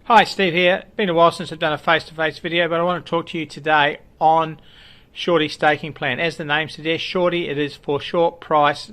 Hi, Steve here. It's been a while since I've done a face-to-face video, but I want to talk to you today on shorty staking plan. As the name suggests, shorty, it is for short price.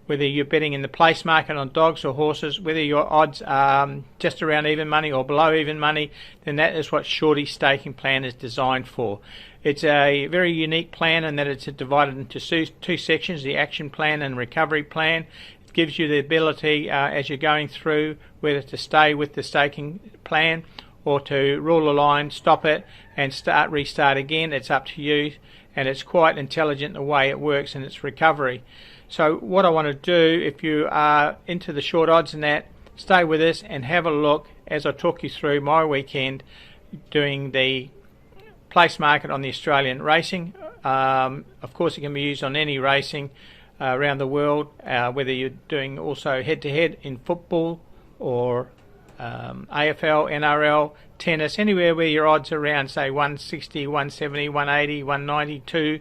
Whether you're betting in the place market on dogs or horses, whether your odds are just around even money or below even money, then that is what shorty staking plan is designed for. It's a very unique plan in that it's divided into two sections, the action plan and recovery plan. It gives you the ability as you're going through whether to stay with the staking plan or to rule a line, stop it and restart again. It's up to you, and it's quite intelligent the way it works in its recovery. So what I want to do, if you are into the short odds and that, stay with us and have a look as I talk you through my weekend doing the place market on the Australian racing. Of course it can be used on any racing around the world, whether you're doing also head-to-head in football or AFL, NRL, tennis, anywhere where your odds are around say 160, 170, 180, 192,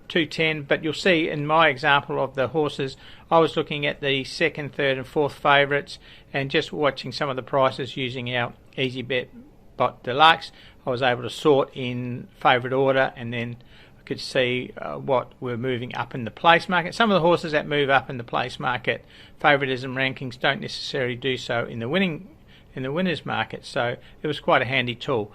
210. But you'll see in my example of the horses, I was looking at the second, third and fourth favourites and just watching some of the prices using our Easy Bet Bot Deluxe. I was able to sort in favourite order, and then I could see what were moving up in the place market. Some of the horses that move up in the place market favouritism rankings don't necessarily do so in the winners market, so it was quite a handy tool.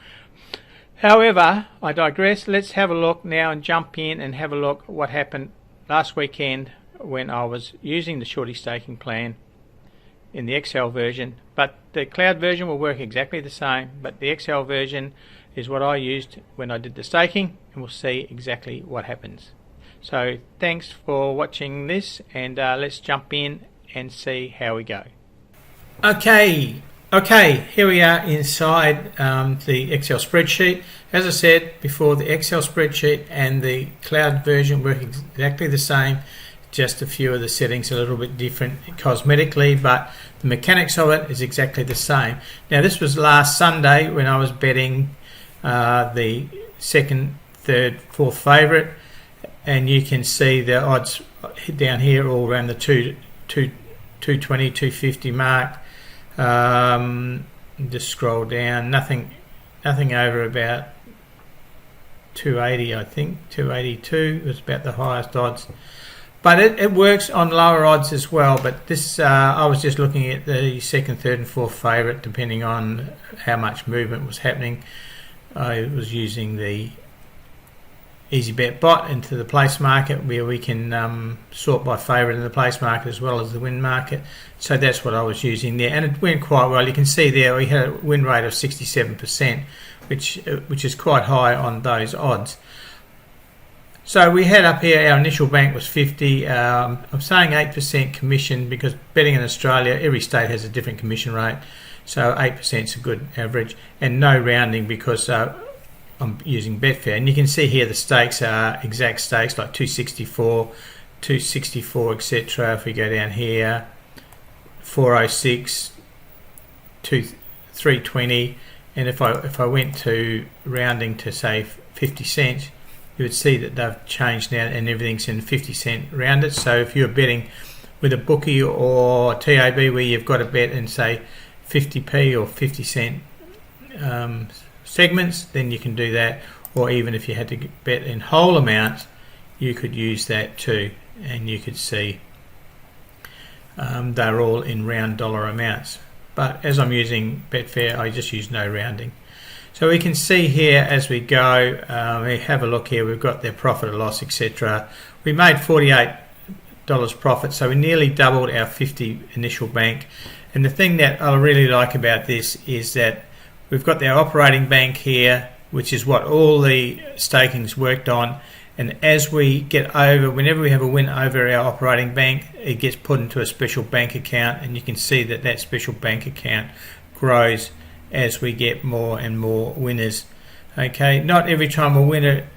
However, I digress. Let's have a look now and jump in and have a look what happened last weekend when I was using the shorty staking plan in the Excel version. But the cloud version will work exactly the same, but the Excel version is what I used when I did the staking, and we'll see exactly what happens. So thanks for watching this, and let's jump in and see how we go. Okay, here we are inside the Excel spreadsheet. As I said before, the Excel spreadsheet and the cloud version work exactly the same, just a few of the settings a little bit different cosmetically, but the mechanics of it is exactly the same. Now this was last Sunday when I was betting the second, third, fourth favourite, and you can see the odds down here all around the 220, 250 mark. Just scroll down, nothing over about 280, I think 282 was about the highest odds, but it works on lower odds as well. But this I was just looking at the second, third and fourth favourite depending on how much movement was happening. I was using the Easy Bet Bot into the place market, where we can sort by favourite in the place market as well as the win market. So that's what I was using there, and it went quite well. You can see there we had a win rate of 67%, which is quite high on those odds. So we had up here, our initial bank was 50. I'm saying 8% commission because betting in Australia, every state has a different commission rate, so 8% is a good average, and no rounding because I'm using Betfair. And you can see here the stakes are exact stakes like 264, etc. If we go down here, 406, 320, and if I went to rounding to say 50 cents, you would see that they've changed now and everything's in 50 cent rounded. So if you're betting with a bookie or TAB where you've got to bet in say 50p or 50 cent segments, then you can do that. Or even if you had to bet in whole amounts, you could use that too, and you could see they're all in round dollar amounts. But as I'm using Betfair, I just use no rounding. So we can see here as we go, we have a look here, we've got their profit or loss, etc. We made $48 profit, so we nearly doubled our 50 initial bank. And the thing that I really like about this is that we've got our operating bank here, which is what all the staking's worked on. And as we get over, whenever we have a win over our operating bank, it gets put into a special bank account, and you can see that that special bank account grows as we get more and more winners. Okay, not every time a winner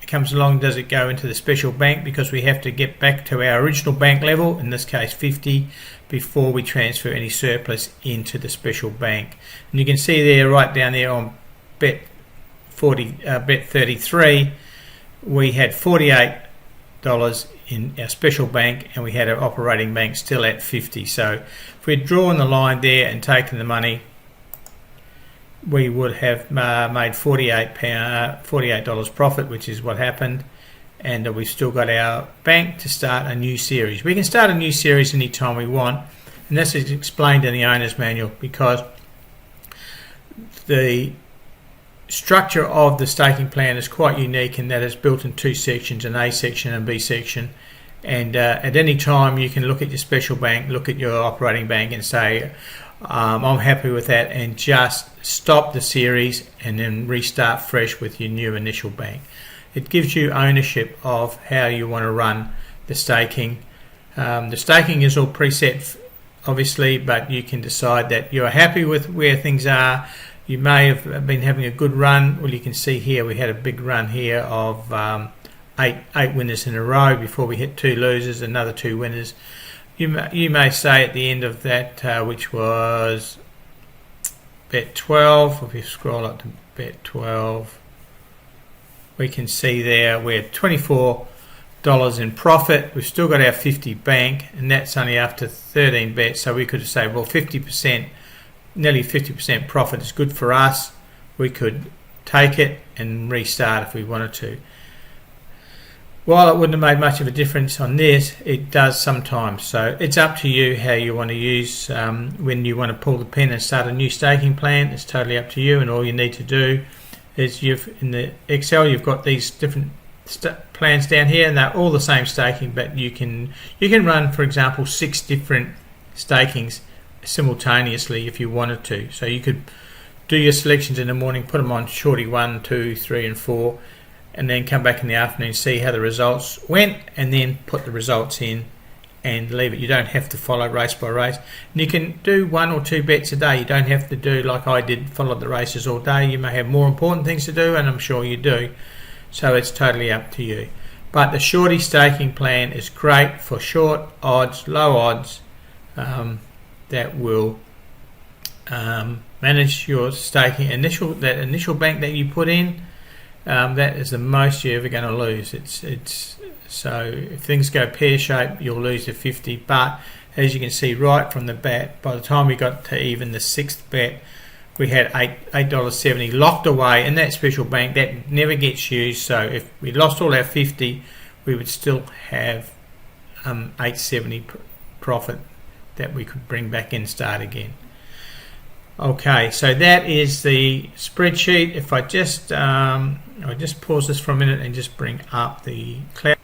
comes along does it go into the special bank, because we have to get back to our original bank level, in this case 50, before we transfer any surplus into the special bank. And you can see there, right down there on bet 33, we had $48 in our special bank, and we had our operating bank still at 50. So if we'd drawn the line there and taken the money, we would have made $48 profit, which is what happened, and we've still got our bank to start a new series. We can start a new series anytime we want, and this is explained in the owner's manual, because the structure of the staking plan is quite unique in that it's built in two sections, an A section and B section, and at any time you can look at your special bank, look at your operating bank and say, I'm happy with that, and just stop the series and then restart fresh with your new initial bank. It gives you ownership of how you want to run the staking. The staking is all preset obviously, but you can decide that you're happy with where things are. You may have been having a good run. Well, you can see here we had a big run here of eight winners in a row before we hit 2 losers, another 2 winners. You may say at the end of that, which was bet 12, if you scroll up to bet 12, we can see there we're $24 in profit. We've still got our 50 bank, and that's only after 13 bets, so we could say, well, 50%, nearly 50% profit is good for us. We could take it and restart if we wanted to. While it wouldn't have made much of a difference on this, it does sometimes. So it's up to you how you want to use when you want to pull the pin and start a new staking plan. It's totally up to you, and all you need to do is in the Excel you've got these different plans down here, and they're all the same staking, but you can run, for example, 6 different stakings simultaneously if you wanted to. So you could do your selections in the morning, put them on shorty 1, 2, 3 and 4, and then come back in the afternoon, see how the results went, and then put the results in and leave it. You don't have to follow race by race. And you can do 1 or 2 bets a day. You don't have to do like I did, follow the races all day. You may have more important things to do, and I'm sure you do. So it's totally up to you. But the shorty staking plan is great for short odds, low odds, that will manage your staking that initial bank that you put in. That is the most you're ever going to lose. So if things go pear-shaped, you'll lose the 50. But as you can see right from the bat, by the time we got to even the 6th bet, we had $8.70 locked away in that special bank that never gets used. So if we lost all our 50, we would still have $8.70 profit that we could bring back in, start again. Okay, so that is the spreadsheet. If I just pause this for a minute and just bring up the cloud.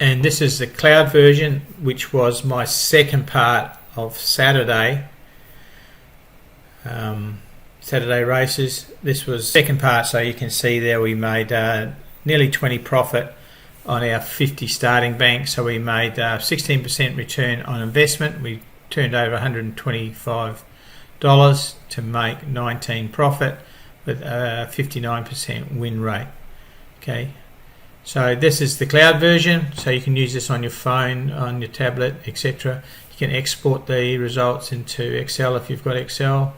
And this is the cloud version, which was my second part of Saturday races. This was second part, so you can see there we made nearly 20 profit on our 50 starting bank. So we made 16% return on investment. We turned over $125 to make 19 profit with a 59% win rate. Okay, so this is the cloud version, so you can use this on your phone, on your tablet, etc. You can export the results into Excel if you've got Excel.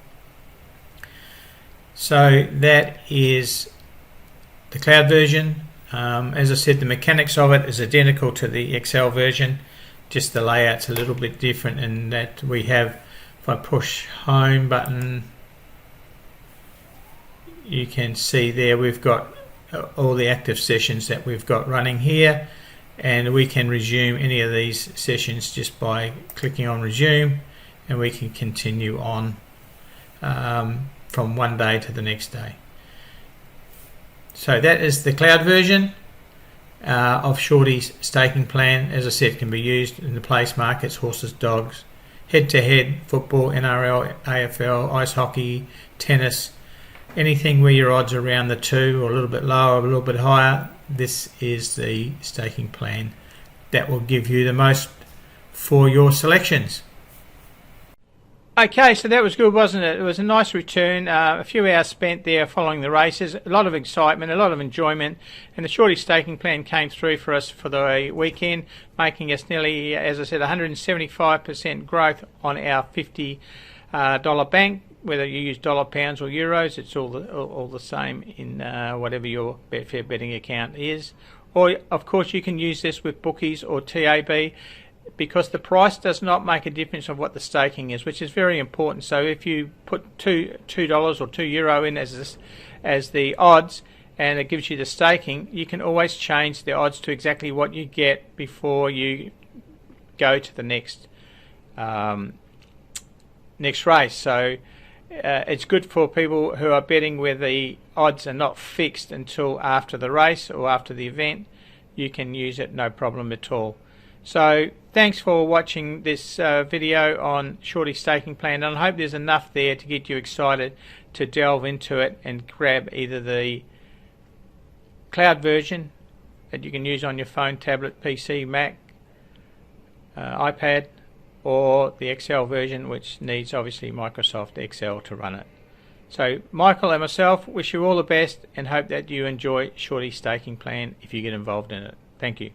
So that is the cloud version. As I said, the mechanics of it is identical to the Excel version, just the layout's a little bit different in that we have, if I push home button, you can see there we've got all the active sessions that we've got running here, and we can resume any of these sessions just by clicking on resume, and we can continue on from one day to the next day. So that is the cloud version of Shorty's staking plan. As I said, it can be used in the place markets, horses, dogs, head-to-head, football, NRL, AFL, ice hockey, tennis, anything where your odds are around the 2 or a little bit lower or a little bit higher. This is the staking plan that will give you the most for your selections. Okay, so that was good, wasn't it? It was a nice return, a few hours spent there following the races, a lot of excitement, a lot of enjoyment, and the Shorty staking plan came through for us for the weekend, making us nearly, as I said, 175% growth on our $50 bank. Whether you use dollar, pounds or euros, it's all the same in whatever your Betfair betting account is. Or, of course, you can use this with bookies or TAB. because the price does not make a difference of what the staking is, which is very important. So if you put $2 or €2 in as the odds, and it gives you the staking, you can always change the odds to exactly what you get before you go to the next race. So it's good for people who are betting where the odds are not fixed until after the race or after the event. You can use it no problem at all. So thanks for watching this video on Shorty staking plan, and I hope there's enough there to get you excited to delve into it and grab either the cloud version that you can use on your phone, tablet, PC, Mac, iPad, or the Excel version, which needs obviously Microsoft Excel to run it. So Michael and myself wish you all the best and hope that you enjoy Shorty staking plan if you get involved in it. Thank you.